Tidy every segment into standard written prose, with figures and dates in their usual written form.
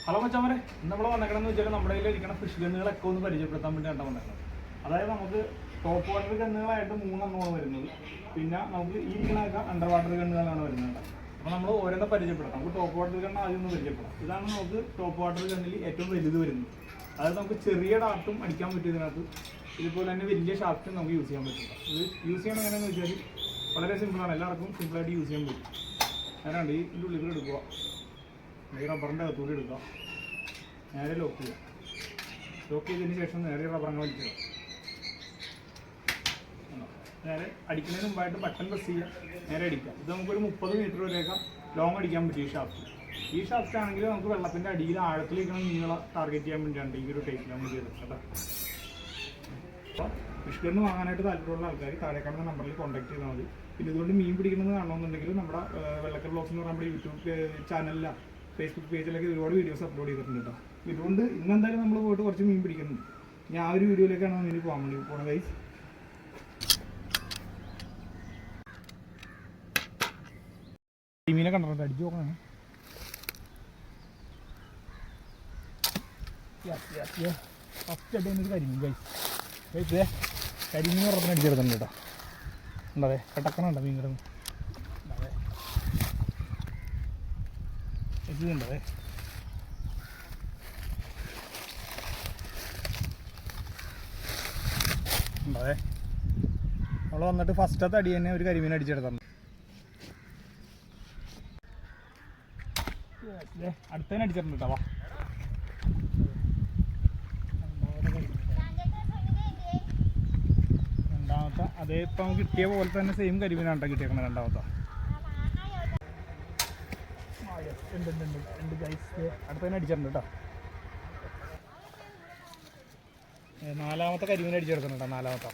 Hello മച്ചാമരെ, നമ്മൾ വന്നേക്കണമെന്ന് വെച്ചാൽ നമ്മുടെ കയ്യിലിരിക്കുന്ന ഫിഷ് ഗണ്ണുകളൊക്കെ ഒന്ന് പരിചയപ്പെടുത്താൻ വേണ്ടിയാണ് വന്നേക്കുന്നത്. അതായത് നമുക്ക് ടോപ്പ് വാട്ടർ ഗണ്ണുകളായിട്ട് 3 എണ്ണമാണ് വരുന്നത്. പിന്നെ നമുക്ക് ഈ ഇരിക്കുന്നതൊക്കെ അണ്ടർ വാട്ടർ ഗണ്ണുകളാണ് വരുന്നത്. അപ്പോൾ നമ്മൾ ഓരോന്നും പരിചയപ്പെടാം. നമുക്ക് ടോപ്പ് വാട്ടർ ഗണ്ണ് ആദ്യം ഒന്ന് പരിചയപ്പെടാം. ഇതാണ് നമുക്ക് ടോപ്പ് വാട്ടർ ഗണ്ണിൽ ഏറ്റവും വലുത് വരുന്നത്. അതായത് നമുക്ക് ചെറിയ ഡാർട്ടും അടിക്കാൻ പറ്റും ഇതിനകത്ത്. ഇതുപോലെ തന്നെ വലിയ ഷാഫ്റ്റും നമുക്ക് യൂസ് ചെയ്യാൻ പറ്റില്ല. ഇത് യൂസ് ചെയ്യണം എങ്ങനെയാണെന്ന് വെച്ചാൽ വളരെ സിമ്പിളാണ്, എല്ലാവർക്കും സിമ്പിളായിട്ട് യൂസ് ചെയ്യാൻ പറ്റും. ഞാനാണ്ട് ഇതിൻ്റെ ഉള്ളിൽ എടുക്കുക, ഈ റബ്ബറിൻ്റെ അകത്തൂടെ എടുക്കുക, നേരെ ലോക്ക് ചെയ്യുക. ലോക്ക് ചെയ്തതിന് ശേഷം നേരെ റബ്ബറങ്ങ് വലിക്കുക. നേരെ അടിക്കുന്നതിന് മുമ്പായിട്ട് ബട്ടൺ പ്രസ് ചെയ്യുക, നേരെ അടിക്കുക. ഇത് നമുക്കൊരു 30 മീറ്റർ വരെയൊക്കെ ലോങ് അടിക്കാൻ പറ്റും ഈ ഷാഫ്റ്റ്. ഈ ഷാഫ്റ്റ് ആണെങ്കിൽ നമുക്ക് വെള്ളത്തിൻ്റെ അടിയിൽ ആഴത്തിലിരിക്കണം മീനുകളെ ടാർഗറ്റ് ചെയ്യാൻ വേണ്ടിയാണ് ഈ ഒരു ടൈപ്പിൽ നമ്മൾ ചെയ്തത് കേട്ടോ. അപ്പോൾ ഫിഷ് ഗണ്ണ് വാങ്ങാനായിട്ട് താല്പര്യമുള്ള ആൾക്കാർ താഴെ കാണുന്ന നമ്പറിൽ കോൺടാക്ട് ചെയ്താൽ മതി. പിന്നെ ഇതുകൊണ്ട് മീൻ പിടിക്കുന്നത് കാണണമെന്നുണ്ടെങ്കിൽ നമ്മുടെ വെള്ളക്കൽ ബ്ലോഗ്സ് എന്ന് പറയുമ്പോൾ യൂട്യൂബ് ചാനലിലാണ്, ഫേസ്ബുക്ക് പേജിലൊക്കെ ഒരുപാട് വീഡിയോസ് അപ്ലോഡ് ചെയ്തിട്ടുണ്ട് കേട്ടോ. ഇതുകൊണ്ട് ഇന്നെന്തായാലും നമ്മൾ പോയിട്ട് കുറച്ച് മീൻ പിടിക്കുന്നുണ്ട്. ഞാൻ ആ ഒരു വീഡിയോയിലേക്കാണ് മീൻ പോകാൻ വേണ്ടി പോകണത് ഗൈസ്. മീനെ കണ്ടിട്ടുണ്ട്, അടിച്ചു നോക്കണം. ഫസ്റ്റ് അടി എന്നൊരു കരിമീൻ ഗൈസ്. ഗൈസ് കരിമീൻ ഉറപ്പിന് അടിച്ചെടുത്തിട്ടുണ്ട് കേട്ടോ. ഉണ്ടതെ കട്ടക്കണുണ്ടോ മീൻ കിടന്ന് അതെ ഇതുണ്ടേ. ഉണ്ടേ നമ്മൾ വന്നിട്ട് ഫസ്റ്റത്തെ അടി തന്നെ ഒരു കരിമീൻ അടിച്ചെടുത്തിട്ടുണ്ട്. അടുത്തതിന് അടിച്ചിട്ടുണ്ട് കേട്ടോ. രണ്ടാമത്തെ അതേ ഇപ്പം നമുക്ക് കിട്ടിയ പോലെ തന്നെ സെയിം കരിമീനാണ് കേട്ടോ കിട്ടിയേക്കണം. രണ്ടാമത്തെ അടുത്തതിന് അടിച്ചിട്ടുണ്ട് കേട്ടോ. നാലാമത്തെ കരിമീൻ അടിച്ചെടുത്തിട്ടുണ്ട് കേട്ടോ. നാലാമത്തെ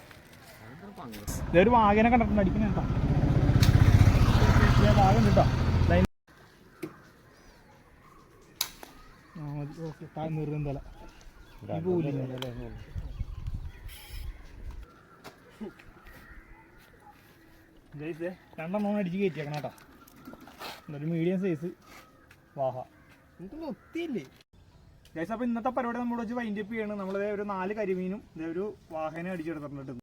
ഇതൊരു വാഗനെ കണ്ടിട്ടുണ്ട് അടിക്കുന്ന കേട്ടോ. വാഗം കേട്ടോ. ഓക്കെ നിർന്തല ജയിച്ചേ 2 എണ്ണം അടിച്ച് കയറ്റിയേക്കണം കേട്ടോ. ഒരു മീഡിയം സൈസ് വാഹ എനിക്കൊന്നും ഒത്തിയില്ലേ ജയിച്ച. അപ്പോൾ ഇന്നത്തെ പരിപാടി നമ്മൾ വെച്ച് വൈൻഡപ്പ് ചെയ്യണം. നമ്മൾ ഒരു 4 കരിമീനും ഒരു വാഹനം അടിച്ചെടുത്തിട്ടുണ്ട്.